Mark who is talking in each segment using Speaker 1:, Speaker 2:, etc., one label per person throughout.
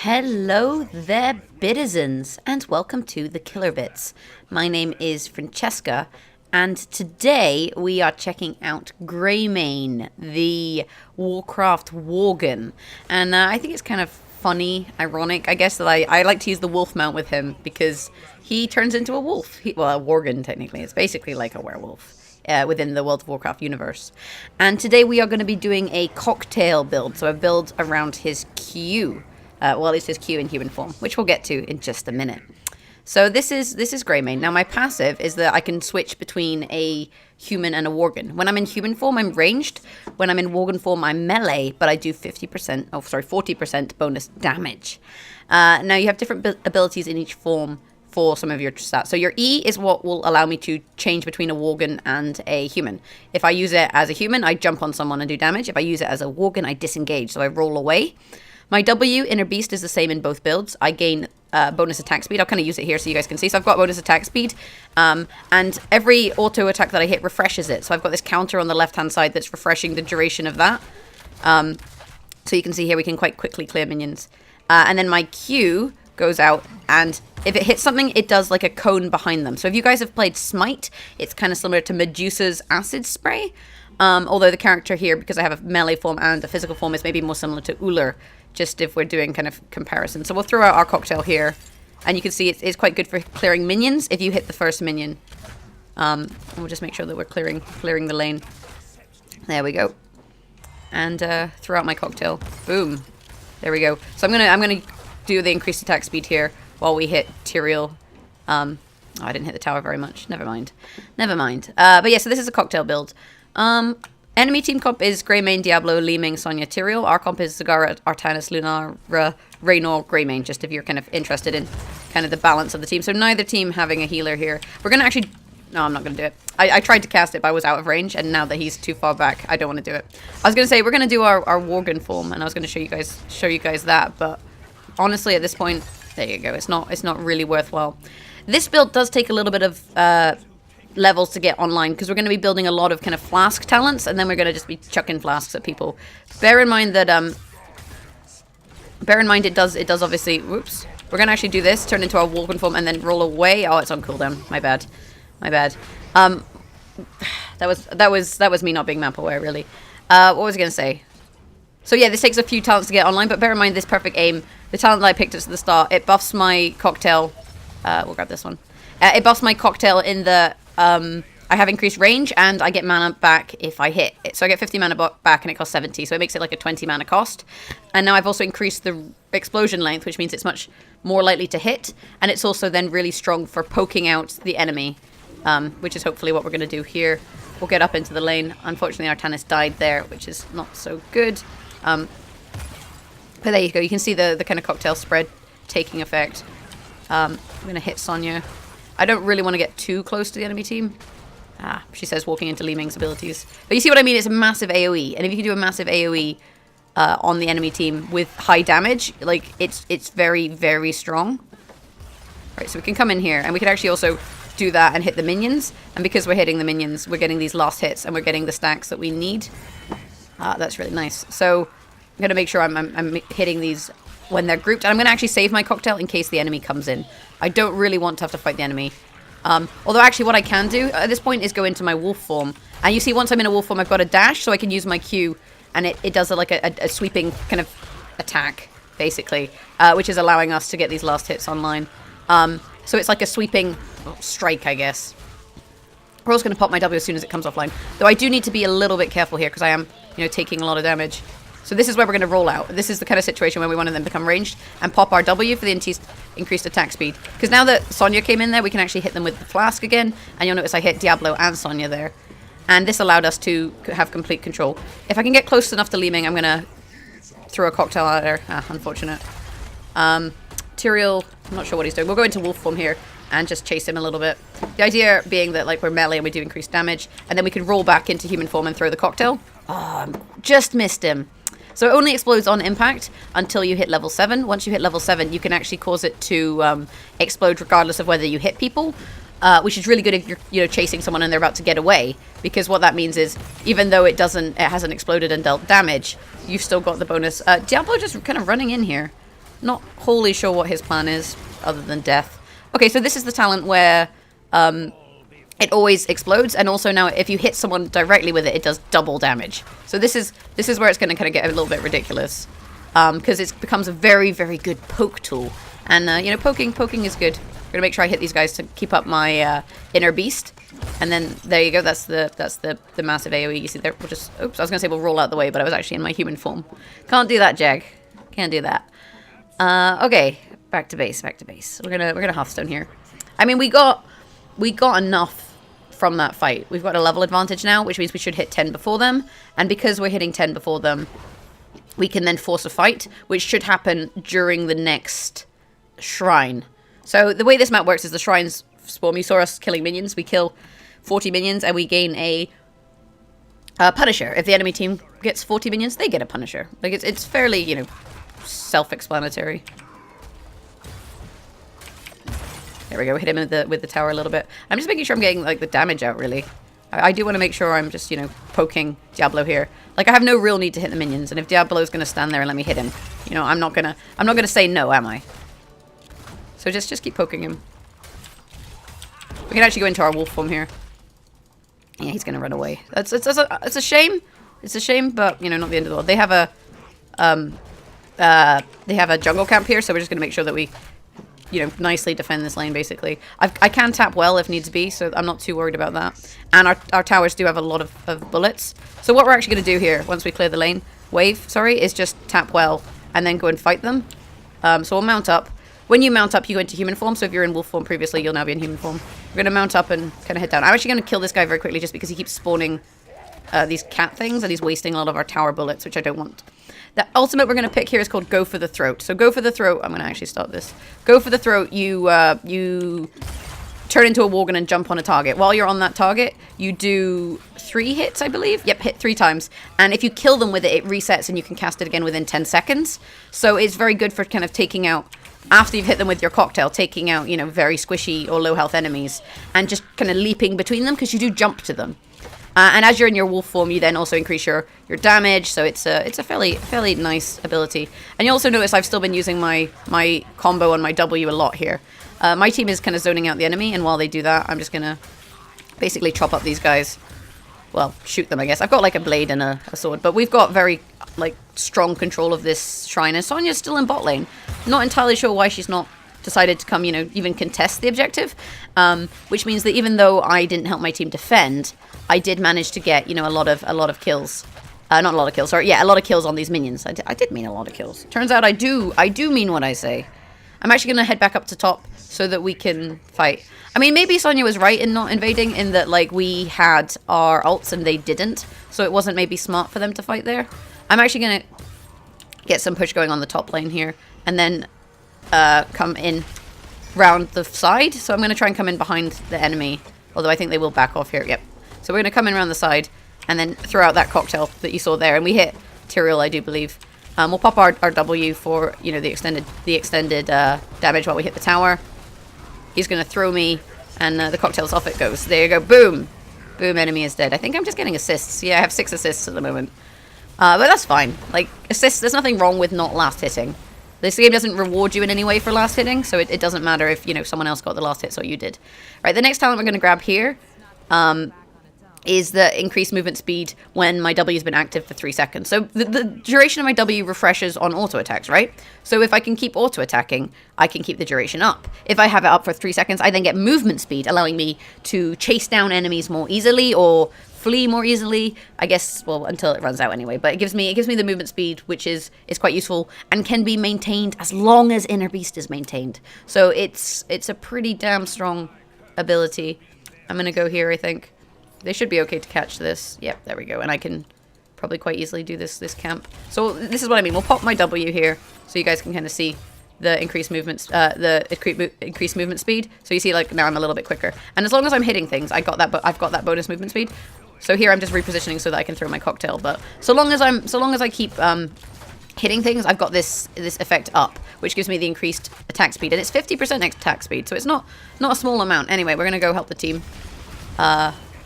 Speaker 1: Hello there, Bitizens, and welcome to the Killer Bits. My name is Francesca, and today we are checking out Greymane, the Warcraft Worgen. And I think it's kind of funny, ironic, I guess, that I like to use the wolf mount with him because he turns into a wolf. Well, a Worgen, technically. It's basically like a werewolf. Within the World of Warcraft universe. And today we are going to be doing a cocktail build, so a build around his Q. Well, it's his Q in human form, which we'll get to in just a minute. So this is Greymane. Now my passive is that I can switch between a human and a Worgen. When I'm in human form, I'm ranged. When I'm in Worgen form, I'm melee, but I do 40% bonus damage. Now you have different abilities in each form for some of your stats. So your E is what will allow me to change between a Worgen and a human. If I use it as a human, I jump on someone and do damage. If I use it as a Worgen, I disengage, so I roll away. My W, Inner Beast, is the same in both builds. I gain bonus attack speed. I'll kind of use it here so you guys can see. So I've got bonus attack speed, and every auto attack that I hit refreshes it. So I've got this counter on the left-hand side that's refreshing the duration of that. So you can see here we can quite quickly clear minions. And then my Q goes out, and if it hits something, it does like a cone behind them. So if you guys have played Smite, it's kind of similar to Medusa's acid spray. Although the character here, because I have a melee form and a physical form, is maybe more similar to Uller, just if we're doing kind of comparison. So we'll throw out our cocktail here, and you can see it's quite good for clearing minions if you hit the first minion. We'll just make sure that we're clearing the lane. There we go. And throw out my cocktail. Boom. There we go. So I'm gonna do the increased attack speed here while we hit Tyrael. Oh, I didn't hit the tower very much. Never mind. But yeah, so this is a cocktail build. Enemy team comp is Greymane, Diablo, Li-Ming, Sonya, Tyrael. Our comp is Zagara, Artanis, Lunara, Raynor, Greymane, just if you're kind of interested in kind of the balance of the team. So neither team having a healer here. We're going to actually... No, I'm not going to do it. I tried to cast it, but I was out of range, and now that he's too far back, I don't want to do it. I was going to say, we're going to do our Worgen form, and I was going to show you guys that, but honestly, at this point, there you go. It's not really worthwhile. This build does take a little bit of... levels to get online, because we're going to be building a lot of kind of flask talents, and then we're going to just be chucking flasks at people. Bear in mind that it does obviously, whoops, we're going to actually do this, turn into our Worgen form, and then roll away. Oh, it's on cooldown. My bad. That was me not being map aware, really. What was I going to say? So yeah, this takes a few talents to get online, but bear in mind this perfect aim, the talent that I picked at the start, it buffs my cocktail. We'll grab this one. It buffs my cocktail in the I have increased range, and I get mana back if I hit it. So I get 50 mana back, and it costs 70, so it makes it like a 20 mana cost. And now I've also increased the explosion length, which means it's much more likely to hit, and it's also then really strong for poking out the enemy, which is hopefully what we're going to do here. We'll get up into the lane. Unfortunately, Artanis died there, which is not so good. But there you go. You can see the kind of cocktail spread taking effect. I'm going to hit Sonya. I don't really want to get too close to the enemy team. She says walking into Li-Ming's abilities. But you see what I mean? It's a massive AoE. And if you can do a massive AoE on the enemy team with high damage, like, it's very, very strong. Right, so we can come in here. And we can actually also do that and hit the minions. And because we're hitting the minions, we're getting these last hits. And we're getting the stacks that we need. That's really nice. So I'm going to make sure I'm hitting these when they're grouped. And I'm going to actually save my cocktail in case the enemy comes in. I don't really want to have to fight the enemy. Although actually what I can do at this point is go into my wolf form. And you see once I'm in a wolf form, I've got a dash, so I can use my Q. And it does like a sweeping kind of attack, basically. Which is allowing us to get these last hits online. So it's like a sweeping strike, I guess. We're also going to pop my W as soon as it comes offline. Though I do need to be a little bit careful here, because I am, taking a lot of damage. So this is where we're going to roll out. This is the kind of situation where we want to then become ranged and pop our W for the increased attack speed. Because now that Sonya came in there, we can actually hit them with the flask again. And you'll notice I hit Diablo and Sonya there. And this allowed us to have complete control. If I can get close enough to Li-Ming, I'm going to throw a cocktail at her. Unfortunate. Tyrael, I'm not sure what he's doing. We'll go into wolf form here and just chase him a little bit. The idea being that like we're melee and we do increased damage. And then we can roll back into human form and throw the cocktail. Oh, just missed him. So it only explodes on impact until you hit level 7. Once you hit level 7, you can actually cause it to explode regardless of whether you hit people, which is really good if you're chasing someone and they're about to get away, because what that means is even though it hasn't exploded and dealt damage, you've still got the bonus. Diablo just kind of running in here. Not wholly sure what his plan is, other than death. Okay, so this is the talent where it always explodes, and also now if you hit someone directly with it, it does double damage. So this is where it's going to kind of get a little bit ridiculous, because it becomes a very, very good poke tool. And you know, poking is good. I'm gonna make sure I hit these guys to keep up my inner beast. And then there you go. That's the massive AOE. You see there. We'll just. Oops. I was gonna say we'll roll out the way, but I was actually in my human form. Can't do that, Jag. Can't do that. Okay. Back to base. Back to base. We're gonna Hearthstone here. I mean, we got enough from that fight. We've got a level advantage now, which means we should hit 10 before them. And because we're hitting 10 before them, we can then force a fight, which should happen during the next shrine. So the way this map works is the shrines spawn. You saw us killing minions. We kill 40 minions and we gain a Punisher. If the enemy team gets 40 minions, they get a Punisher. Like it's fairly, you know, self-explanatory. There we go. Hit him with the tower a little bit. I'm just making sure I'm getting like the damage out. Really, I do want to make sure I'm just, you know, poking Diablo here. Like I have no real need to hit the minions, and if Diablo's going to stand there and let me hit him, you know, I'm not gonna say no, am I? So just keep poking him. We can actually go into our wolf form here. Yeah, he's gonna run away. It's a shame. It's a shame, but you know, not the end of the world. They have a jungle camp here, so we're just gonna make sure that we, you know, nicely defend this lane. Basically, I can tap well if needs be, so I'm not too worried about that. And our towers do have a lot of bullets. So what we're actually gonna do here, once we clear the lane wave, is just tap well and then go and fight them. So we'll mount up. When you mount up, you go into human form. So if you're in wolf form previously, you'll now be in human form. We're going to mount up and kind of head down. I'm actually going to kill this guy very quickly just because he keeps spawning these cat things and he's wasting a lot of our tower bullets, which I don't want. The ultimate we're going to pick here is called Go for the Throat. So Go for the Throat. I'm going to actually start this. Go for the Throat. You turn into a Worgen and jump on a target. While you're on that target, you do 3 hits, I believe. Yep, hit 3 times. And if you kill them with it, it resets and you can cast it again within 10 seconds. So it's very good for kind of taking out, after you've hit them with your cocktail, taking out, you know, very squishy or low health enemies and just kind of leaping between them because you do jump to them. And as you're in your wolf form, you then also increase your damage, so it's a fairly nice ability. And you also notice I've still been using my combo on my W a lot here. My team is kind of zoning out the enemy, and while they do that, I'm just gonna basically chop up these guys. Well, shoot them, I guess. I've got like a blade and a sword, but we've got very like strong control of this shrine. And Sonya's still in bot lane. Not entirely sure why she's not decided to come, you know, even contest the objective. Which means that even though I didn't help my team defend, I did manage to get, you know, a lot of kills. Not a lot of kills, sorry. Yeah, a lot of kills on these minions. I did mean a lot of kills. Turns out I do mean what I say. I'm actually going to head back up to top so that we can fight. I mean, maybe Sonya was right in not invading, in that, like, we had our ults and they didn't. So it wasn't maybe smart for them to fight there. I'm actually going to get some push going on the top lane here. And then come in round the side. So I'm going to try and come in behind the enemy. Although I think they will back off here. Yep. So we're going to come in around the side and then throw out that cocktail that you saw there. And we hit Tyrael, I do believe. We'll pop our W for, you know, the extended damage while we hit the tower. He's going to throw me, and the cocktail's off it goes. There you go. Boom. Boom, enemy is dead. I think I'm just getting assists. Yeah, I have 6 assists at the moment. But that's fine. Like, assists, there's nothing wrong with not last hitting. This game doesn't reward you in any way for last hitting, so it doesn't matter if, you know, someone else got the last hit, so you did. Right, the next talent we're going to grab here is the increased movement speed when my W has been active for 3 seconds. So the duration of my W refreshes on auto attacks, right? So if I can keep auto attacking, I can keep the duration up. If I have it up for 3 seconds, I then get movement speed, allowing me to chase down enemies more easily or flee more easily. I guess, well, until it runs out anyway. But it gives me the movement speed, which is quite useful and can be maintained as long as Inner Beast is maintained. So it's a pretty damn strong ability. I'm gonna go here, I think. They should be okay to catch this. Yep, there we go. And I can probably quite easily do this camp. So this is what I mean. We'll pop my W here so you guys can kind of see the increased movement, increased movement speed. So you see, like, now I'm a little bit quicker. And as long as I'm hitting things, I've got that bonus movement speed. So here I'm just repositioning so that I can throw my cocktail. But so long as I keep hitting things, I've got this effect up, which gives me the increased attack speed, and it's 50% attack speed. So it's not a small amount. Anyway, we're gonna go help the team.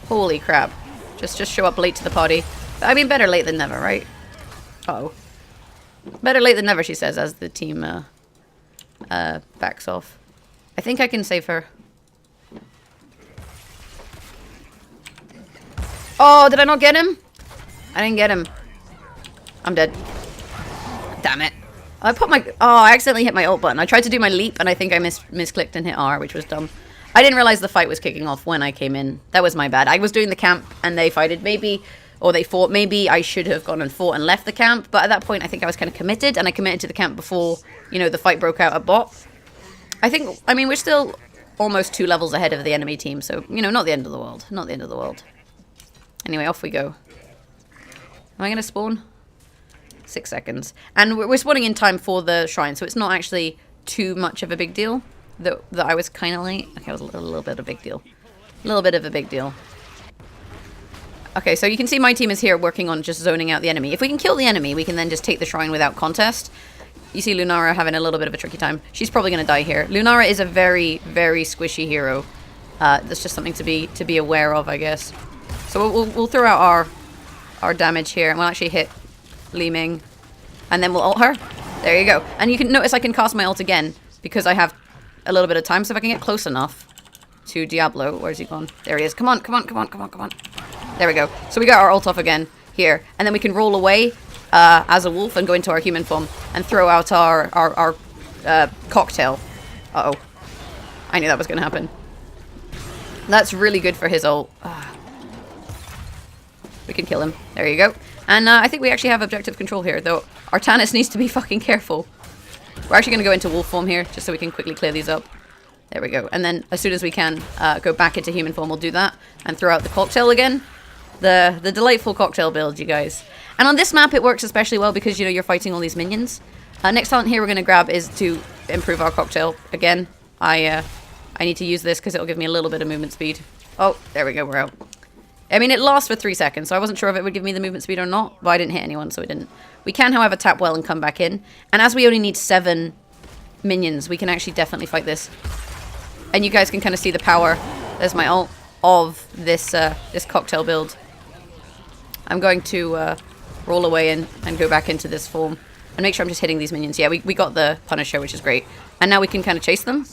Speaker 1: Holy crap. Just show up late to the party. I mean, better late than never, right? Uh-oh. Better late than never, she says, as the team backs off. I think I can save her. Oh, did I not get him? I didn't get him. I'm dead. Damn it. I accidentally hit my ult button. I tried to do my leap, and I think I misclicked and hit R, which was dumb. I didn't realize the fight was kicking off when I came in. That was my bad. I was doing the camp, and they fighted. They fought. Maybe I should have gone and fought and left the camp, but at that point, I think I was kind of committed, and I committed to the camp before, you know, the fight broke out at bot. I mean, we're still almost 2 levels ahead of the enemy team, so, you know, not the end of the world. Not the end of the world. Anyway, off we go. Am I going to spawn? 6 seconds. And we're spawning in time for the shrine, so it's not actually too much of a big deal. That I was kind of late. Okay, it was a little bit of a big deal. A little bit of a big deal. Okay, so you can see my team is here working on just zoning out the enemy. If we can kill the enemy, we can then just take the shrine without contest. You see Lunara having a little bit of a tricky time. She's probably going to die here. Lunara is a very, very squishy hero. That's just something to be aware of, I guess. So we'll throw out our damage here, and we'll actually hit Li Ming, and then we'll ult her. There you go. And you can notice I can cast my ult again because I have a little bit of time. So if I can get close enough to Diablo, where's he gone? There he is. Come on, come on, come on, come on, come on. There we go. So we got our ult off again here, and then we can roll away as a wolf and go into our human form and throw out our cocktail. Uh-oh. I knew that was going to happen. That's really good for his ult. We can kill him. There you go. And I think we actually have objective control here, though Artanis needs to be fucking careful. We're actually going to go into wolf form here, just so we can quickly clear these up. There we go. And then as soon as we can go back into human form, we'll do that and throw out the cocktail again. The delightful cocktail build, you guys. And on this map, it works especially well because, you know, you're fighting all these minions. Next talent here we're going to grab is to improve our cocktail. Again, I need to use this because it'll give me a little bit of movement speed. Oh, there we go. We're out. I mean, it lasts for 3 seconds, so I wasn't sure if it would give me the movement speed or not, but I didn't hit anyone, so it didn't. We can, however, tap well and come back in. And as we only need 7 minions, we can actually definitely fight this. And you guys can kind of see the power, there's my ult, of this this cocktail build. I'm going to roll away and go back into this form. And make sure I'm just hitting these minions. Yeah, we got the Punisher, which is great. And now we can kind of chase them.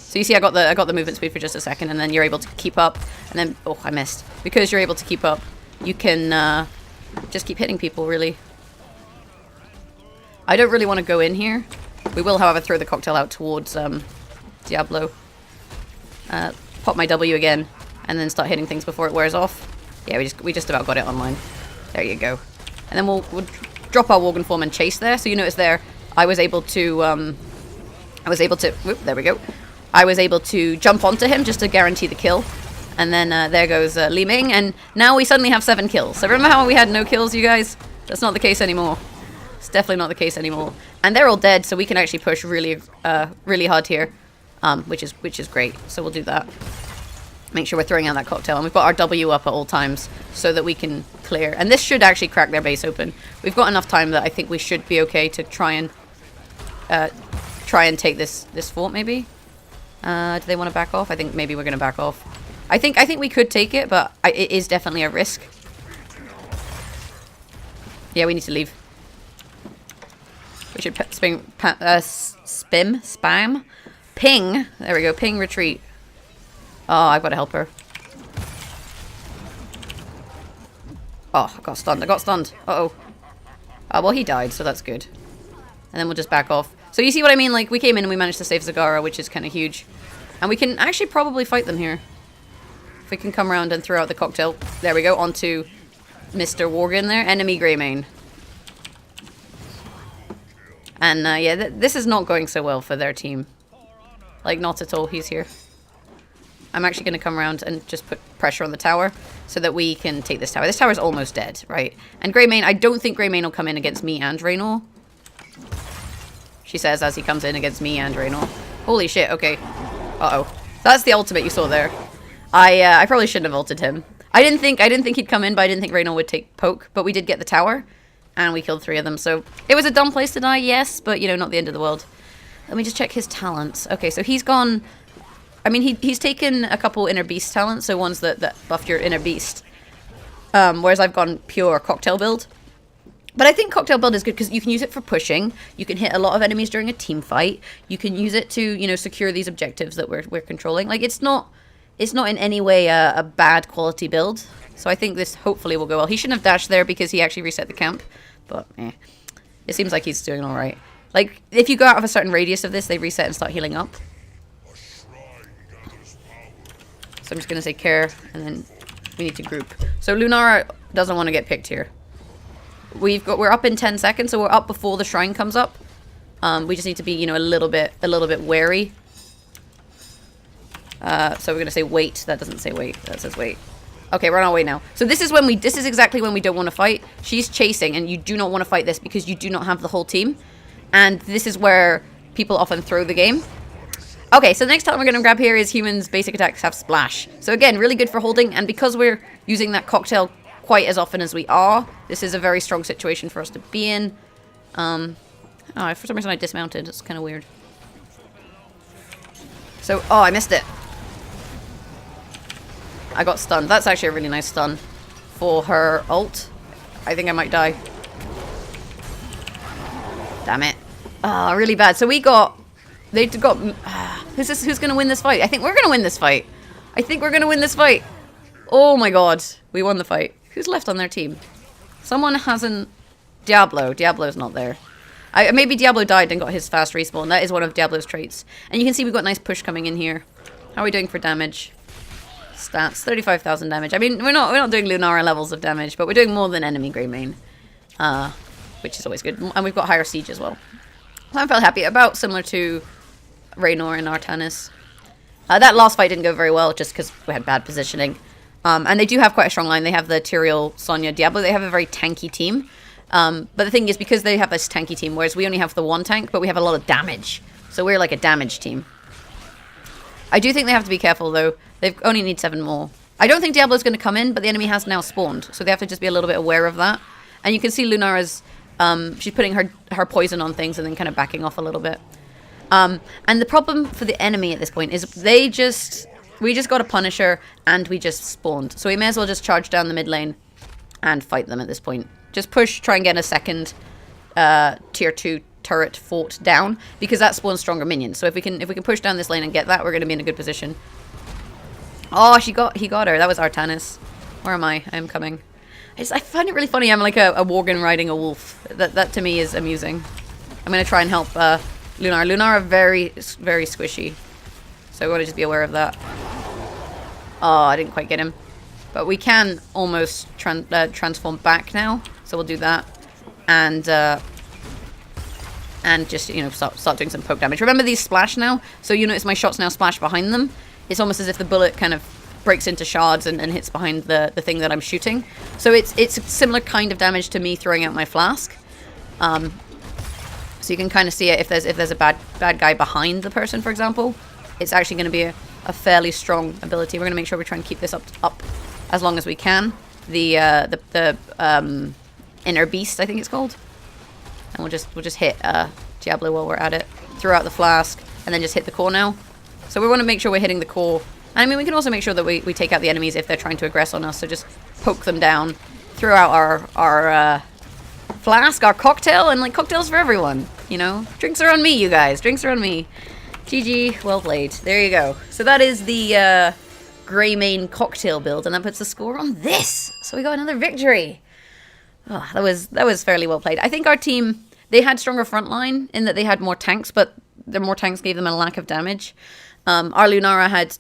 Speaker 1: So you see I got the movement speed for just a second, and then you're able to keep up, and then, oh, I missed. Because you're able to keep up, you can just keep hitting people, really. I don't really want to go in here. We will, however, throw the cocktail out towards Diablo. Pop my W again, and then start hitting things before it wears off. Yeah, we just about got it online. There you go. And then we'll drop our Worgen form and chase there. So you notice there, I was able to, whoop, there we go. I was able to jump onto him just to guarantee the kill. And then there goes Li Ming. And now we suddenly have 7 kills. So remember how we had no kills, you guys? That's not the case anymore. It's definitely not the case anymore. And they're all dead, so we can actually push really really hard here. Which is great. So we'll do that. Make sure we're throwing out that cocktail. And we've got our W up at all times so that we can clear. And this should actually crack their base open. We've got enough time that I think we should be okay to try and take this fort, maybe. Do they want to back off? I think maybe we're going to back off. I think we could take it, but it is definitely a risk. Yeah, we need to leave. We should spam. Ping. There we go. Ping retreat. Oh, I've got to help her. Oh, I got stunned. Uh-oh. Oh, well, he died, so that's good. And then we'll just back off. So you see what I mean? Like, we came in and we managed to save Zagara, which is kind of huge. And we can actually probably fight them here. If we can come around and throw out the cocktail. There we go, onto Mr. Worgen there. Enemy Greymane. And, yeah, this is not going so well for their team. Like, not at all. He's here. I'm actually going to come around and just put pressure on the tower so that we can take this tower. This tower is almost dead, right? And Greymane, I don't think Greymane will come in against me and Raynor. She says as he comes in against me and Raynor. Holy shit, okay. Uh-oh. That's the ultimate you saw there. I probably shouldn't have ulted him. I didn't think he'd come in, but I didn't think Raynor would take poke. But we did get the tower, and we killed 3 of them. So it was a dumb place to die, yes, but, you know, not the end of the world. Let me just check his talents. Okay, so he's gone... I mean, he's taken a couple inner beast talents, so ones that buff your inner beast. Whereas I've gone pure cocktail build, But I think Cocktail build is good because you can use it for pushing. You can hit a lot of enemies during a team fight. You can use it to, you know, secure these objectives that we're controlling. Like, it's not in any way a bad quality build. So I think this hopefully will go well. He shouldn't have dashed there because he actually reset the camp. But, it seems like he's doing all right. Like, if you go out of a certain radius of this, they reset and start healing up. So I'm just going to say care, and then we need to group. So Lunara doesn't want to get picked here. We're up in 10 seconds, so we're up before the shrine comes up. We just need to be, you know, a little bit wary. So we're gonna say wait. That doesn't say wait. That says wait. Okay, we're on our way now. So this is exactly when we don't want to fight. She's chasing, and you do not want to fight this because you do not have the whole team. And this is where people often throw the game. Okay, so the next time we're gonna grab here is humans' basic attacks have splash. So again, really good for holding, and because we're using that cocktail quite as often as we are, this is a very strong situation for us to be in. Oh, for some reason I dismounted. It's kind of weird. So, oh, I missed it. I got stunned. That's actually a really nice stun for her ult. I think I might die. Damn it. Oh, really bad. So we got... Who's going to win this fight? I think we're going to win this fight. Oh my god. We won the fight. Who's left on their team? Someone hasn't... Diablo. Diablo's not there. Maybe Diablo died and got his fast respawn. That is one of Diablo's traits. And you can see we've got nice push coming in here. How are we doing for damage? Stats. 35,000 damage. I mean, we're not doing Lunara levels of damage, but we're doing more than enemy Greymane. Which is always good. And we've got higher siege as well. So I'm fairly happy. About similar to Raynor and Artanis. That last fight didn't go very well just because we had bad positioning. And they do have quite a strong line. They have the Tyrael, Sonya, Diablo. They have a very tanky team. But the thing is, because they have this tanky team, whereas we only have the one tank, but we have a lot of damage. So we're like a damage team. I do think they have to be careful, though. They only need 7 more. I don't think Diablo's going to come in, but the enemy has now spawned. So they have to just be a little bit aware of that. And you can see Lunara's... she's putting her poison on things and then kind of backing off a little bit. And the problem for the enemy at this point is we just got a Punisher and we just spawned. So we may as well just charge down the mid lane and fight them at this point. Just push, try and get a second tier 2 turret fort down, because that spawns stronger minions. So if we can push down this lane and get that, we're going to be in a good position. Oh, he got her. That was Artanis. Where am I? I am coming. I find it really funny. I'm like a Worgen riding a wolf. That to me is amusing. I'm going to try and help Lunar. Lunar are very, very squishy. So we want to just be aware of that. Oh, I didn't quite get him. But we can almost transform back now. So we'll do that. And just, you know, start doing some poke damage. Remember these splash now? So you notice my shots now splash behind them. It's almost as if the bullet kind of breaks into shards and hits behind the thing that I'm shooting. So it's a similar kind of damage to me throwing out my flask. So you can kind of see it if there's a bad guy behind the person, for example. It's actually going to be a fairly strong ability. We're going to make sure we try and keep this up as long as we can. The Inner Beast, I think it's called. And we'll just hit Diablo while we're at it. Throw out the flask and then just hit the core now. So we want to make sure we're hitting the core. I mean, we can also make sure that we take out the enemies if they're trying to aggress on us. So just poke them down, throw out our flask, our cocktail, and like cocktails for everyone. You know, drinks are on me, you guys. Drinks are on me. GG, well played. There you go. So that is the Greymane cocktail build, and that puts the score on this. So we got another victory. Oh, that was fairly well played. I think our team, they had stronger front line in that they had more tanks, but the more tanks gave them a lack of damage. Our Lunara had...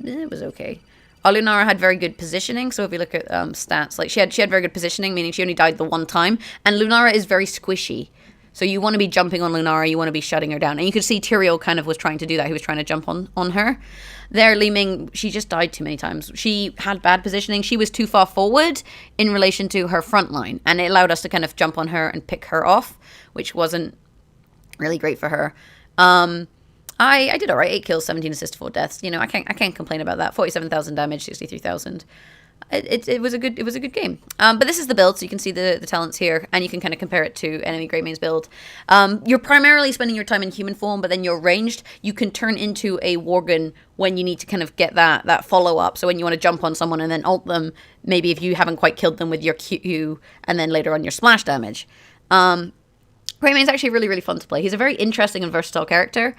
Speaker 1: it was okay. Our Lunara had very good positioning, so if you look at stats, like she had very good positioning, meaning she only died the one time, and Lunara is very squishy. So you want to be jumping on Lunara, you want to be shutting her down. And you could see Tyrael kind of was trying to do that. He was trying to jump on her. There, Li Ming, she just died too many times. She had bad positioning. She was too far forward in relation to her front line. And it allowed us to kind of jump on her and pick her off, which wasn't really great for her. I did all right. 8 kills, 17 assists, 4 deaths. You know, I can't complain about that. 47,000 damage, 63,000. it was a good game. But this is the build, so you can see the talents here, and you can kind of compare it to enemy Greymane's build. You're primarily spending your time in human form, but then you're ranged. You can turn into a Worgen when you need to kind of get that follow up. So when you want to jump on someone and then ult them, maybe if you haven't quite killed them with your Q, and then later on your splash damage. Greymane's actually really, really fun to play. He's a very interesting and versatile character.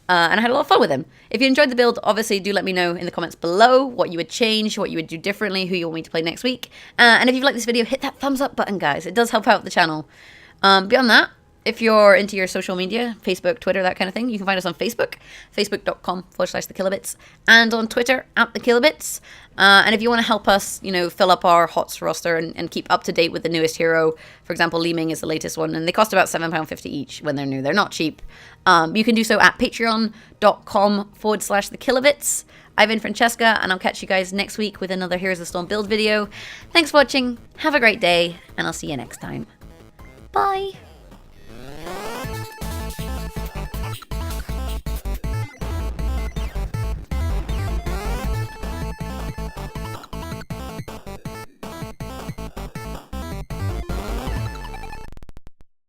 Speaker 1: And I had a lot of fun with him. If you enjoyed the build, obviously do let me know in the comments below what you would change, what you would do differently, who you want me to play next week. And if you've liked this video, hit that thumbs up button, guys. It does help out the channel. Beyond that, if you're into your social media, Facebook, Twitter, that kind of thing, you can find us on Facebook, facebook.com/thekillerbits, and on Twitter, @thekillerbits. And if you want to help us, fill up our HOTS roster and keep up to date with the newest hero, for example, Li Ming is the latest one, and they cost about £7.50 each when they're new. They're not cheap. You can do so at patreon.com/thekillerbits. I've been Francesca, and I'll catch you guys next week with another Heroes of Storm build video. Thanks for watching, have a great day, and I'll see you next time. Bye!